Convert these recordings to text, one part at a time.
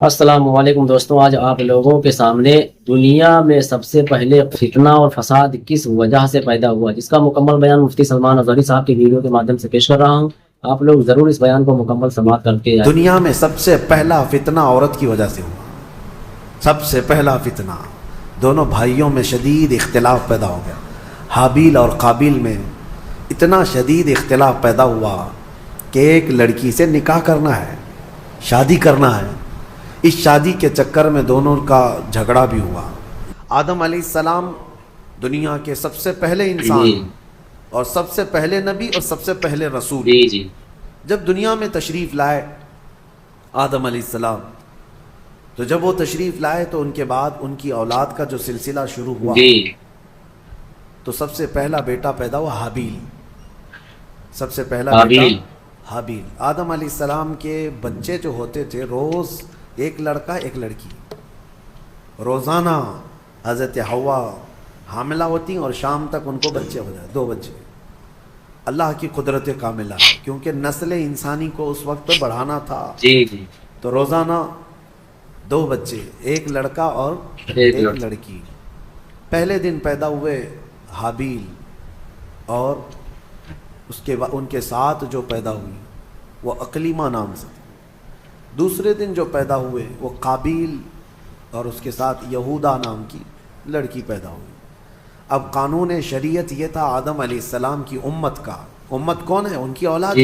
السلام علیکم دوستوں، آج آپ لوگوں کے سامنے دنیا میں سب سے پہلے فتنہ اور فساد کس وجہ سے پیدا ہوا جس کا مکمل بیان مفتی سلمان افضلی صاحب کی ویڈیو کے مادھیم سے پیش کر رہا ہوں۔ آپ لوگ ضرور اس بیان کو مکمل سماعت کر کے دنیا میں سب سے پہلا فتنہ عورت کی وجہ سے ہوا۔ سب سے پہلا فتنہ، دونوں بھائیوں میں شدید اختلاف پیدا ہو گیا۔ حابیل اور قابیل میں اتنا شدید اختلاف پیدا ہوا کہ ایک لڑکی سے نکاح کرنا ہے، شادی کرنا ہے۔ اس شادی کے چکر میں دونوں کا جھگڑا بھی ہوا۔ آدم علیہ السلام دنیا کے سب سے پہلے انسان اور سب سے پہلے نبی اور سب سے پہلے رسول جب دنیا میں تشریف لائے آدم علیہ السلام، تو جب وہ تشریف لائے تو ان کے بعد ان کی اولاد کا جو سلسلہ شروع ہوا تو سب سے پہلا بیٹا پیدا ہوا حابیل۔ سب سے پہلا بیٹا حابیل۔ آدم علیہ السلام کے بچے جو ہوتے تھے، روز ایک لڑکا ایک لڑکی، روزانہ حضرت حوا حاملہ ہوتی اور شام تک ان کو بچے ہو جائے، 2 بچے۔ اللہ کی قدرت کاملہ، کیونکہ نسل انسانی کو اس وقت بڑھانا تھا، تو روزانہ 2 بچے، ایک لڑکا اور ایک لڑکی۔ پہلے دن پیدا ہوئے حابیل اور اس کے بعد ان کے ساتھ جو پیدا ہوئی وہ اقلیمہ نام سے۔ دوسرے دن جو پیدا ہوئے وہ قابیل اور اس کے ساتھ یہودا نام کی لڑکی پیدا ہوئی۔ اب قانون شریعت یہ تھا آدم علیہ السلام کی امت کا، امت کون ہے؟ ان کی اولاد۔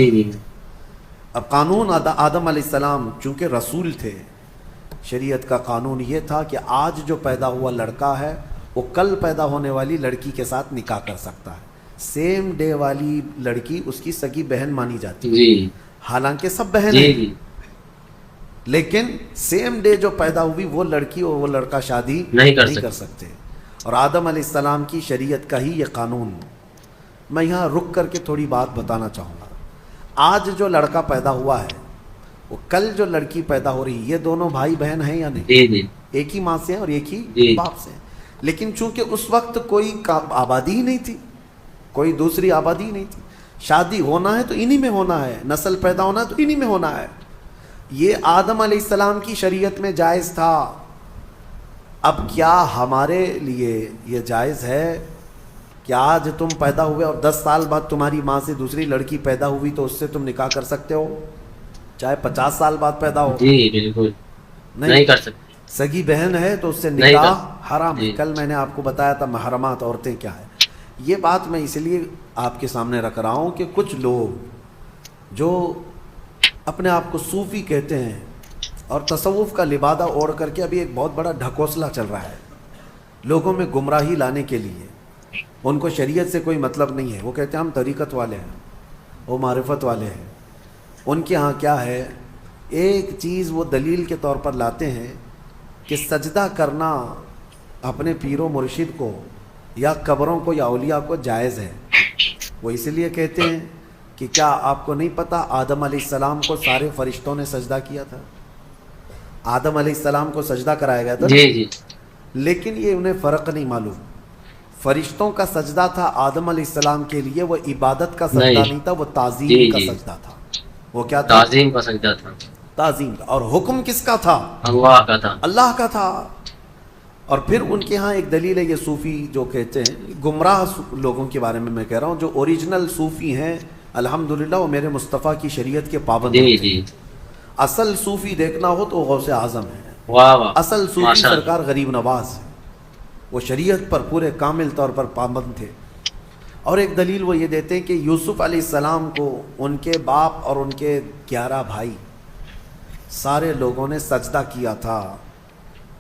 اب قانون آدم علیہ السلام چونکہ رسول تھے، شریعت کا قانون یہ تھا کہ آج جو پیدا ہوا لڑکا ہے وہ کل پیدا ہونے والی لڑکی کے ساتھ نکاح کر سکتا ہے۔ سیم ڈے والی لڑکی اس کی سگی بہن مانی جاتی ہے، حالانکہ سب بہن ہیں، لیکن سیم ڈے جو پیدا ہوئی وہ لڑکی اور وہ لڑکا شادی نہیں کر سکتے۔ اور آدم علیہ السلام کی شریعت کا ہی یہ قانون۔ میں یہاں رک کر کے تھوڑی بات بتانا چاہوں گا۔ آج جو لڑکا پیدا ہوا ہے وہ کل جو لڑکی پیدا ہو رہی، یہ دونوں بھائی بہن ہیں یا نہیں؟ ایک ہی ماں سے ہیں اور ایک ہی باپ سے ہیں، لیکن چونکہ اس وقت کوئی آبادی ہی نہیں تھی، کوئی دوسری آبادی نہیں تھی۔ شادی ہونا ہے تو انہی میں ہونا ہے، نسل پیدا ہونا ہے تو انہی میں ہونا ہے۔ یہ آدم علیہ السلام کی شریعت میں جائز تھا۔ اب کیا ہمارے لیے یہ جائز ہے کہ آج تم پیدا ہوئے اور 10 سال بعد تمہاری ماں سے دوسری لڑکی پیدا ہوئی تو اس سے تم نکاح کر سکتے ہو، چاہے 50 سال بعد پیدا ہو؟ بالکل نہیں کر سکتے۔ سگی بہن ہے تو اس سے نکاح حرام ہے۔ کل میں نے آپ کو بتایا تھا محرمات عورتیں کیا ہے۔ یہ بات میں اس لیے آپ کے سامنے رکھ رہا ہوں کہ کچھ لوگ جو اپنے آپ کو صوفی کہتے ہیں اور تصوف کا لبادہ اوڑھ کر کے ابھی ایک بہت بڑا ڈھکوسلا چل رہا ہے لوگوں میں گمراہی لانے کے لیے۔ ان کو شریعت سے کوئی مطلب نہیں ہے، وہ کہتے ہیں ہم طریقت والے ہیں، وہ معرفت والے ہیں۔ ان کے ہاں کیا ہے، ایک چیز وہ دلیل کے طور پر لاتے ہیں کہ سجدہ کرنا اپنے پیر و مرشد کو یا قبروں کو یا اولیاء کو جائز ہے۔ وہ اس لیے کہتے ہیں کہ کیا آپ کو نہیں پتا آدم علیہ السلام کو سارے فرشتوں نے سجدہ کیا تھا؟ آدم علیہ السلام کو سجدہ کرایا گیا تھا، لیکن یہ انہیں فرق نہیں معلوم۔ فرشتوں کا سجدہ تھا آدم علیہ السلام کے لیے، وہ عبادت کا سجدہ نہیں تھا، وہ تعظیم کا سجدہ تھا۔ وہ کیا تھا؟ تعظیم کا سجدہ تھا۔ تعظیم کا۔ اور حکم کس کا تھا؟ اللہ کا تھا، اللہ کا تھا۔ اور پھر ان کے ہاں ایک دلیل ہے، یہ صوفی جو کہتے ہیں، گمراہ لوگوں کے بارے میں کہہ رہا ہوں، جو اوریجنل صوفی ہیں الحمدللہ وہ میرے مصطفیٰ کی شریعت کے پابند ہیں۔ اصل صوفی دیکھنا ہو تو غوث اعظم ہے، اصل صوفی سرکار غریب نواز ہے، وہ شریعت پر پورے کامل طور پر پابند تھے۔ اور ایک دلیل وہ یہ دیتے ہیں کہ یوسف علیہ السلام کو ان کے باپ اور ان کے 11 بھائی سارے لوگوں نے سجدہ کیا تھا،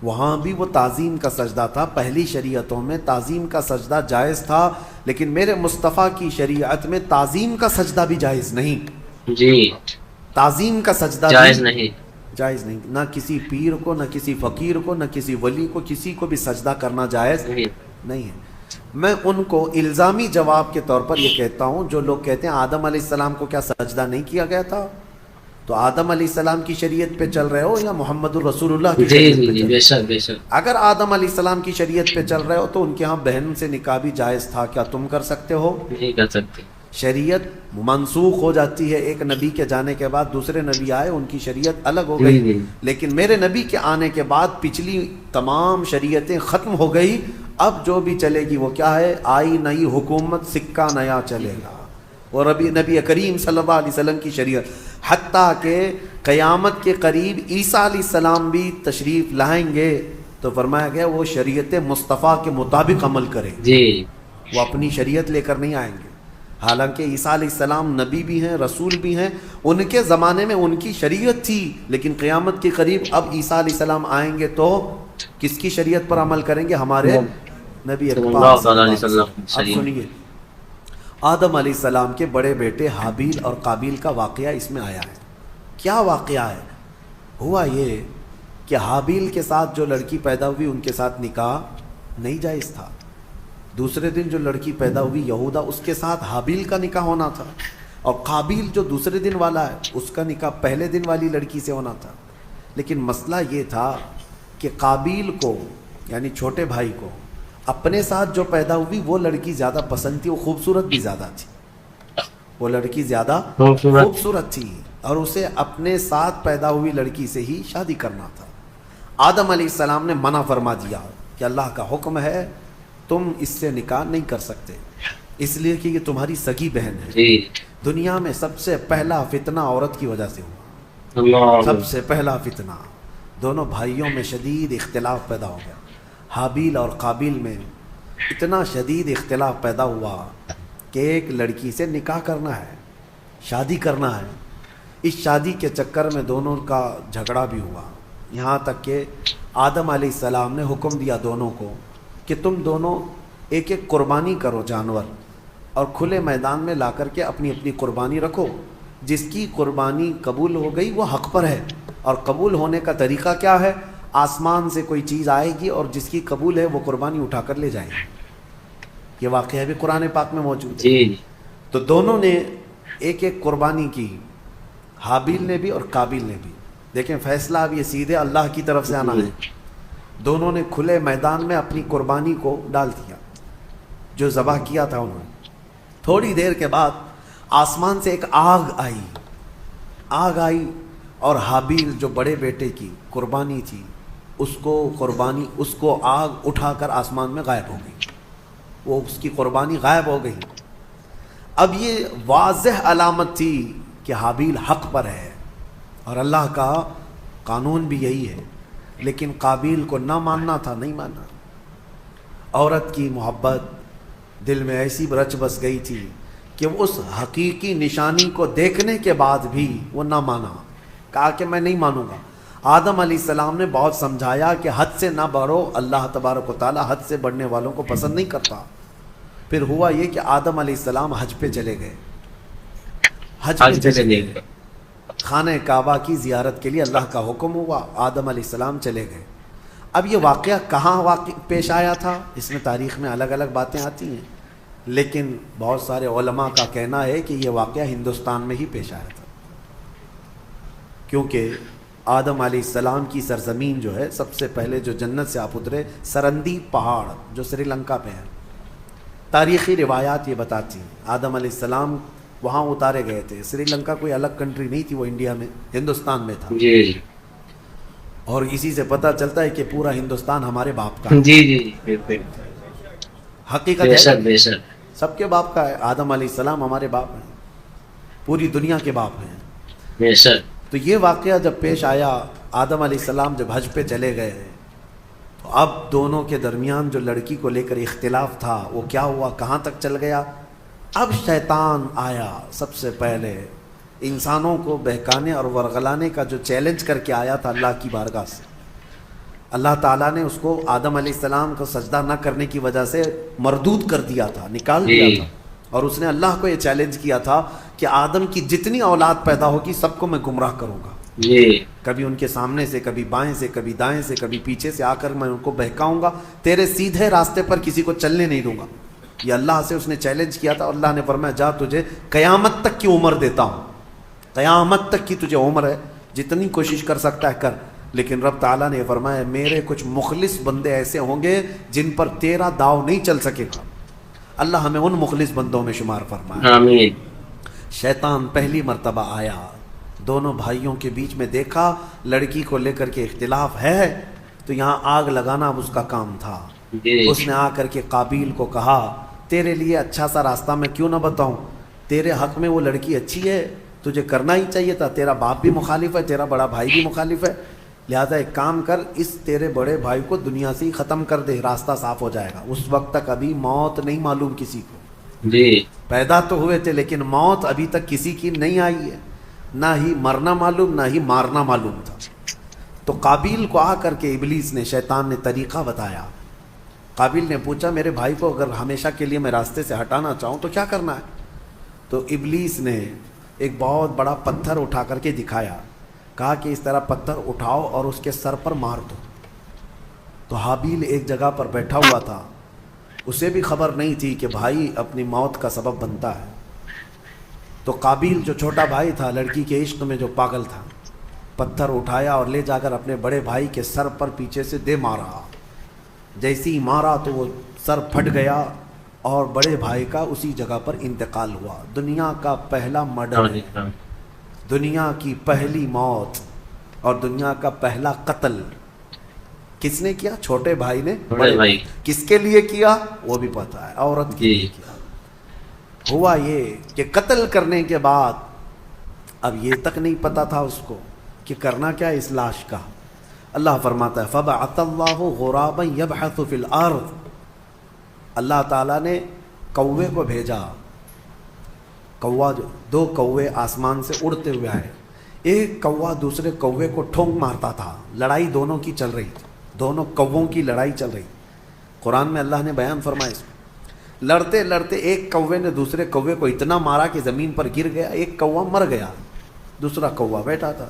وہاں بھی وہ تعظیم کا سجدہ تھا۔ پہلی شریعتوں میں تعظیم کا سجدہ جائز تھا، لیکن میرے مصطفیٰ کی شریعت میں تعظیم کا سجدہ بھی جائز نہیں۔ تعظیم کا سجدہ جائز نہیں، نہ کسی پیر کو، نہ کسی فقیر کو، نہ کسی ولی کو، کسی کو بھی سجدہ کرنا جائز نہیں ہے۔ میں ان کو الزامی جواب کے طور پر یہ کہتا ہوں، جو لوگ کہتے ہیں آدم علیہ السلام کو کیا سجدہ نہیں کیا گیا تھا، تو آدم علیہ السلام کی شریعت پہ چل رہے ہو یا محمد الرسول اللہ کی شریعت پہ چل رہے ہو؟ اگر آدم علیہ السلام کی شریعت پہ چل رہے ہو تو ان کے ہاں بہن سے نکاح بھی جائز تھا، کیا تم کر سکتے ہو؟ نہیں کر سکتے۔ شریعت منسوخ ہو جاتی ہے، ایک نبی کے جانے کے بعد دوسرے نبی آئے، ان کی شریعت الگ ہو جی گئی، جی لیکن میرے نبی کے آنے کے بعد پچھلی تمام شریعتیں ختم ہو گئی، اب جو بھی چلے گی وہ کیا ہے؟ آئی نئی حکومت، سکہ نیا چلے گا، اور ابھی نبی کریم صلی اللہ علیہ وسلم کی شریعت، حتیٰ کہ قیامت کے قریب عیسیٰ علیہ السلام بھی تشریف لائیں گے تو فرمایا گیا وہ شریعت مصطفیٰ کے مطابق عمل کریں گے، جی وہ اپنی شریعت لے کر نہیں آئیں گے۔ حالانکہ عیسیٰ علیہ السلام نبی بھی ہیں، رسول بھی ہیں، ان کے زمانے میں ان کی شریعت تھی، لیکن قیامت کے قریب اب عیسیٰ علیہ السلام آئیں گے تو کس کی شریعت پر عمل کریں گے؟ ہمارے نبی صلی اکرم اللہ صلی اللہ علیہ علیہ وسلم۔ وسلم۔ اب سنیے، آدم علیہ السلام کے بڑے بیٹے حابیل اور قابیل کا واقعہ اس میں آیا ہے۔ کیا واقعہ ہے؟ ہوا یہ کہ حابیل کے ساتھ جو لڑکی پیدا ہوئی ان کے ساتھ نکاح نہیں جائز تھا، دوسرے دن جو لڑکی پیدا ہوئی یہودا، اس کے ساتھ حابیل کا نکاح ہونا تھا، اور قابیل جو دوسرے دن والا ہے اس کا نکاح پہلے دن والی لڑکی سے ہونا تھا۔ لیکن مسئلہ یہ تھا کہ قابیل کو یعنی چھوٹے بھائی کو اپنے ساتھ جو پیدا ہوئی وہ لڑکی زیادہ پسند تھی، وہ خوبصورت بھی زیادہ تھی، وہ لڑکی زیادہ خوبصورت تھی، اور اسے اپنے ساتھ پیدا ہوئی لڑکی سے ہی شادی کرنا تھا۔ آدم علیہ السلام نے منع فرما دیا کہ اللہ کا حکم ہے تم اس سے نکاح نہیں کر سکتے، اس لیے کہ یہ تمہاری سگی بہن ہے۔ جی دنیا میں سب سے پہلا فتنہ عورت کی وجہ سے ہوا، اللہ سب سے پہلا فتنہ، دونوں بھائیوں میں شدید اختلاف پیدا ہو گیا، حابیل اور قابیل میں اتنا شدید اختلاف پیدا ہوا کہ ایک لڑکی سے نکاح کرنا ہے، شادی کرنا ہے۔ اس شادی کے چکر میں دونوں کا جھگڑا بھی ہوا، یہاں تک کہ آدم علیہ السلام نے حکم دیا دونوں کو کہ تم دونوں ایک ایک قربانی کرو جانور، اور کھلے میدان میں لا کر کے اپنی اپنی قربانی رکھو، جس کی قربانی قبول ہو گئی وہ حق پر ہے، اور قبول ہونے کا طریقہ کیا ہے؟ آسمان سے کوئی چیز آئے گی اور جس کی قبول ہے وہ قربانی اٹھا کر لے جائیں گے۔ یہ واقعہ بھی قرآن پاک میں موجود ہے۔ جی تو دونوں نے ایک ایک قربانی کی، حابیل نے بھی اور قابیل نے بھی۔ دیکھیں فیصلہ اب یہ سیدھے اللہ کی طرف سے آنا ہے۔ دونوں نے کھلے میدان میں اپنی قربانی کو ڈال دیا، جو ذبح کیا تھا انہوں نے۔ تھوڑی دیر کے بعد آسمان سے ایک آگ آئی، اور حابیل جو بڑے بیٹے کی قربانی تھی اس کو آگ اٹھا کر آسمان میں غائب ہو گئی، وہ اس کی قربانی غائب ہو گئی۔ اب یہ واضح علامت تھی کہ حابیل حق پر ہے، اور اللہ کا قانون بھی یہی ہے، لیکن قابیل کو نہ ماننا تھا، نہیں مانا۔ عورت کی محبت دل میں ایسی رچ بس گئی تھی کہ اس حقیقی نشانی کو دیکھنے کے بعد بھی وہ نہ مانا، کہا کہ میں نہیں مانوں گا۔ آدم علیہ السلام نے بہت سمجھایا کہ حد سے نہ بڑھو، اللہ تبارک و تعالی حد سے بڑھنے والوں کو پسند نہیں کرتا۔ پھر ہوا یہ کہ آدم علیہ السلام حج پہ چلے گئے، حج پہ چلے گئے، خانہ کعبہ کی زیارت کے لیے اللہ کا حکم ہوا، آدم علیہ السلام چلے گئے۔ اب یہ واقعہ کہاں پیش آیا تھا، اس میں تاریخ میں الگ الگ باتیں آتی ہیں، لیکن بہت سارے علماء کا کہنا ہے کہ یہ واقعہ ہندوستان میں ہی پیش آیا تھا، کیونکہ آدم علیہ السلام کی سرزمین جو ہے، سب سے پہلے جو جنت سے آپ اترے سرندی پہاڑ جو سری لنکا پہ ہے، تاریخی روایات یہ بتاتی ہیں آدم علیہ السلام وہاں اتارے گئے تھے۔ سری لنکا کوئی الگ کنٹری نہیں تھی، وہ انڈیا میں ہندوستان میں تھا، جی اور اسی سے پتہ چلتا ہے کہ پورا ہندوستان ہمارے باپ کا ہے۔ جی جی بالکل، حقیقت بے شک ہے بے شک، سب کے باپ کا ہے، آدم علیہ السلام ہمارے باپ ہیں، پوری دنیا کے باپ ہیں۔ بے شک۔ تو یہ واقعہ جب پیش آیا، آدم علیہ السلام جب حج پہ چلے گئے، تو اب دونوں کے درمیان جو لڑکی کو لے کر اختلاف تھا وہ کیا ہوا، کہاں تک چل گیا۔ اب شیطان آیا، سب سے پہلے انسانوں کو بہکانے اور ورغلانے کا جو چیلنج کر کے آیا تھا اللہ کی بارگاہ سے۔ اللہ تعالیٰ نے اس کو آدم علیہ السلام کو سجدہ نہ کرنے کی وجہ سے مردود کر دیا تھا، نکال دیا تھا، اور اس نے اللہ کو یہ چیلنج کیا تھا کہ آدم کی جتنی اولاد پیدا ہوگی سب کو میں گمراہ کروں گا، کبھی ان کے سامنے سے، کبھی بائیں سے، کبھی دائیں سے، کبھی پیچھے سے آ کر میں ان کو بہکاؤں گا، تیرے سیدھے راستے پر کسی کو چلنے نہیں دوں گا۔ یہ اللہ سے اس نے چیلنج کیا تھا، اللہ نے فرمایا جا تجھے قیامت تک کی عمر دیتا ہوں، قیامت تک کی تجھے عمر ہے، جتنی کوشش کر سکتا ہے کر۔ لیکن رب تعالیٰ نے فرمایا میرے کچھ مخلص بندے ایسے ہوں گے جن پر تیرا داؤ نہیں چل سکے گا، اللہ ہمیں ان مخلص بندوں میں شمار فرمائے۔ آمین۔ شیطان پہلی مرتبہ آیا، دونوں بھائیوں کے بیچ میں دیکھا لڑکی کو لے کر کے اختلاف ہے، تو یہاں آگ لگانا اب اس کا کام تھا۔ جی اس نے آ کر کے قابیل کو کہا تیرے لیے اچھا سا راستہ میں کیوں نہ بتاؤں، تیرے حق میں وہ لڑکی اچھی ہے، تجھے کرنا ہی چاہیے تھا، تیرا باپ بھی مخالف ہے، تیرا بڑا بھائی بھی مخالف ہے، لہذا ایک کام کر، اس تیرے بڑے بھائی کو دنیا سے ہی ختم کر دے، راستہ صاف ہو جائے گا۔ اس وقت تک ابھی موت نہیں معلوم کسی کو، جی پیدا تو ہوئے تھے لیکن موت ابھی تک کسی کی نہیں آئی ہے، نہ ہی مرنا معلوم نہ ہی مارنا معلوم تھا۔ تو قابیل کو آ کر کے ابلیس نے، شیطان نے طریقہ بتایا۔ قابیل نے پوچھا میرے بھائی کو اگر ہمیشہ کے لیے میں راستے سے ہٹانا چاہوں تو کیا کرنا ہے؟ تو ابلیس نے ایک بہت بڑا پتھر اٹھا کر کے دکھایا، کہا کہ اس طرح پتھر اٹھاؤ اور اس کے سر پر مار دو۔ تو حابیل ایک جگہ پر بیٹھا ہوا تھا، اسے بھی خبر نہیں تھی کہ بھائی اپنی موت کا سبب بنتا ہے۔ تو قابیل جو چھوٹا بھائی تھا، لڑکی کے عشق میں جو پاگل تھا، پتھر اٹھایا اور لے جا کر اپنے بڑے بھائی کے سر پر پیچھے سے دے مارا۔ جیسے ہی مارا تو وہ سر پھٹ گیا اور بڑے بھائی کا اسی جگہ پر انتقال ہوا۔ دنیا کا پہلا مرڈر ہے، دنیا کی پہلی موت اور دنیا کا پہلا قتل کس نے کیا؟ چھوٹے بھائی نے بڑے بھائی۔ کس کے لیے کیا وہ بھی پتا ہے، عورت کے لیے کیا۔ ہوا یہ کہ قتل کرنے کے بعد اب یہ تک نہیں پتا تھا اس کو کہ کرنا کیا ہے اس لاش کا۔ اللہ فرماتا ہے فَبَعَثَ اللَّهُ غُرَابًا يَبْحَثُ فِي الْأَرْضِ، اللہ تعالیٰ نے کوے کو بھیجا۔ کوا، دو کوے آسمان سے اڑتے ہوئے آئے، ایک کوا دوسرے کوے کو ٹھونک مارتا تھا، لڑائی دونوں کی چل رہی تھی، دونوں کووں کی لڑائی چل رہی۔ قرآن میں اللہ نے بیان فرمایا اس کو، لڑتے لڑتے ایک کوے نے دوسرے کوے کو اتنا مارا کہ زمین پر گر گیا، ایک کوا مر گیا، دوسرا کوا بیٹھا تھا۔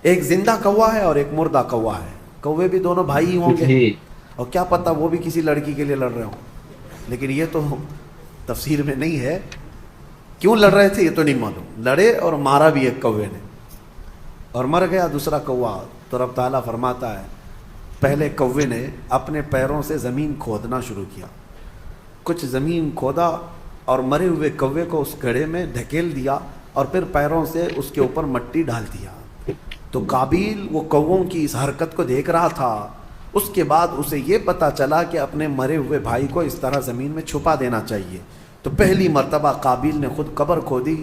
ایک زندہ کوا ہے اور ایک مردہ کوا ہے، کوے بھی دونوں بھائی ہی ہوں گے، اور کیا پتہ وہ بھی کسی لڑکی کے لیے لڑ رہے ہوں، لیکن یہ تو تفسیر میں نہیں ہے کیوں لڑ رہے تھے، یہ تو نہیں معلوم۔ لڑے اور مارا بھی ایک کوے نے اور مر گیا دوسرا کوا۔ تو رب تعالیٰ فرماتا ہے پہلے کوے نے اپنے پیروں سے زمین کھودنا شروع کیا، کچھ زمین کھودا اور مرے ہوئے کوے کو اس گڑھے میں دھکیل دیا اور پھر پیروں سے اس کے اوپر مٹی ڈال دیا۔ تو قابیل وہ کووں کی اس حرکت کو دیکھ رہا تھا، اس کے بعد اسے یہ پتا چلا کہ اپنے مرے ہوئے بھائی کو اس طرح زمین میں چھپا دینا چاہیے۔ تو پہلی مرتبہ قابیل نے خود قبر کھودی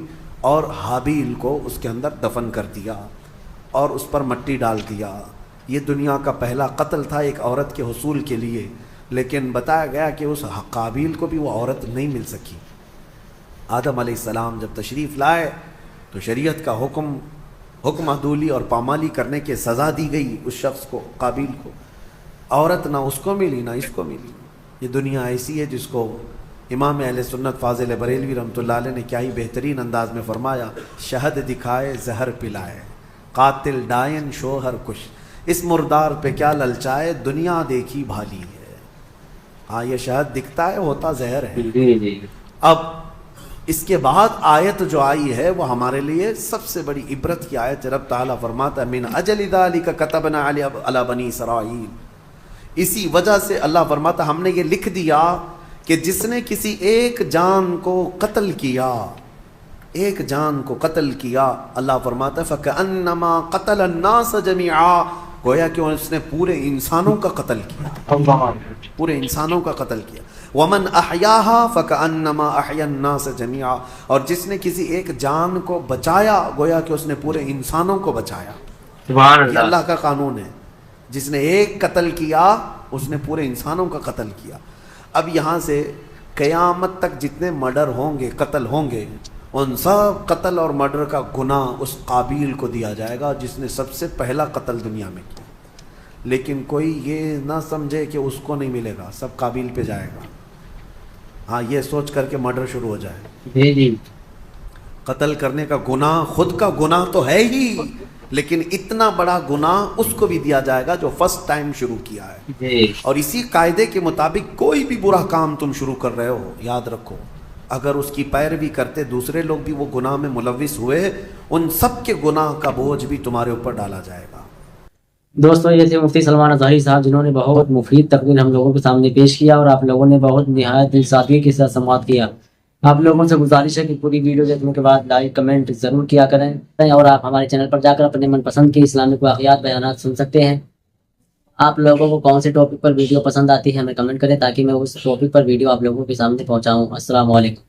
اور حابیل کو اس کے اندر دفن کر دیا اور اس پر مٹی ڈال دیا۔ یہ دنیا کا پہلا قتل تھا ایک عورت کے حصول کے لیے، لیکن بتایا گیا کہ اس قابیل کو بھی وہ عورت نہیں مل سکی۔ آدم علیہ السلام جب تشریف لائے تو شریعت کا حکم عدولی اور پامالی کرنے کے سزا دی گئی اس شخص کو، قابیل کو۔ عورت نہ اس کو ملی نہ اس کو ملی۔ یہ دنیا ایسی ہے جس کو امام اہل سنت فاضل بریلوی رحمۃ اللہ علیہ نے کیا ہی بہترین انداز میں فرمایا، شہد دکھائے زہر پلائے، قاتل ڈائن شوہر کش، اس مردار پہ کیا للچائے، دنیا دیکھی بھالی ہے۔ ہاں یہ شہد دکھتا ہے، ہوتا زہر ہے۔ اب اس کے بعد آیت جو آئی ہے وہ ہمارے لیے سب سے بڑی عبرت کی آیت۔ رب تعالیٰ فرماتا ہے من اجل ذالک کتبنا علی بنی اسرائیل، اسی وجہ سے اللہ فرماتا ہم نے یہ لکھ دیا کہ جس نے کسی ایک جان کو قتل کیا، ایک جان کو قتل کیا، اللہ فرماتا ہے فَكَأَنَّمَا قَتَلَ النَّاسَ جَمِيعًا، گویا کہ اس نے پورے انسانوں کا قتل کیا، پورے انسانوں کا قتل کیا۔ وَمَنْ أَحْيَاهَا فَكَأَنَّمَا أَحْيَا النَّاسَ جَمِيعًا، اور جس نے کسی ایک جان کو بچایا گویا کہ اس نے پورے انسانوں کو بچایا۔ سبحان یہ اللہ کا قانون ہے، جس نے ایک قتل کیا اس نے پورے انسانوں کا قتل کیا۔ اب یہاں سے قیامت تک جتنے مرڈر ہوں گے، قتل ہوں گے، ان سب قتل اور مرڈر کا گناہ اس قابیل کو دیا جائے گا جس نے سب سے پہلا قتل دنیا میں کیا۔ لیکن کوئی یہ نہ سمجھے کہ اس کو نہیں ملے گا، سب قابیل پہ جائے گا۔ ہاں یہ سوچ کر کے مرڈر شروع ہو جائے۔ جی قتل کرنے کا گناہ خود کا گناہ تو ہے ہی، لیکن اتنا بڑا گناہ اس کو بھی دیا جائے گا جو فرسٹ ٹائم شروع کیا ہے۔ جی اور اسی قاعدے کے مطابق کوئی بھی برا کام تم شروع کر رہے ہو، یاد رکھو اگر اس کی پیروی کرتے دوسرے لوگ بھی وہ گناہ میں ملوث ہوئے، ان سب کے گناہ کا بوجھ بھی تمہارے اوپر ڈالا جائے گا۔ دوستوں یہ تھے مفتی سلمان اظہری صاحب جنہوں نے بہت مفید تقریر ہم لوگوں کے سامنے پیش کیا اور آپ لوگوں نے بہت نہایت دلسادگی کے ساتھ سماعت کیا. آپ لوگوں سے گزارش ہے کہ پوری ویڈیو دیکھنے کے بعد لائک کمنٹ ضرور کیا کریں اور آپ ہمارے چینل پر جا کر اپنے من پسند کے اسلامک واقعات بیانات سن سکتے ہیں. آپ لوگوں کو کون سے ٹاپک پر ویڈیو پسند آتی ہے ہمیں کمنٹ کریں تاکہ میں اس ٹاپک پر ویڈیو آپ لوگوں کے سامنے پہنچاؤں. السلام علیکم.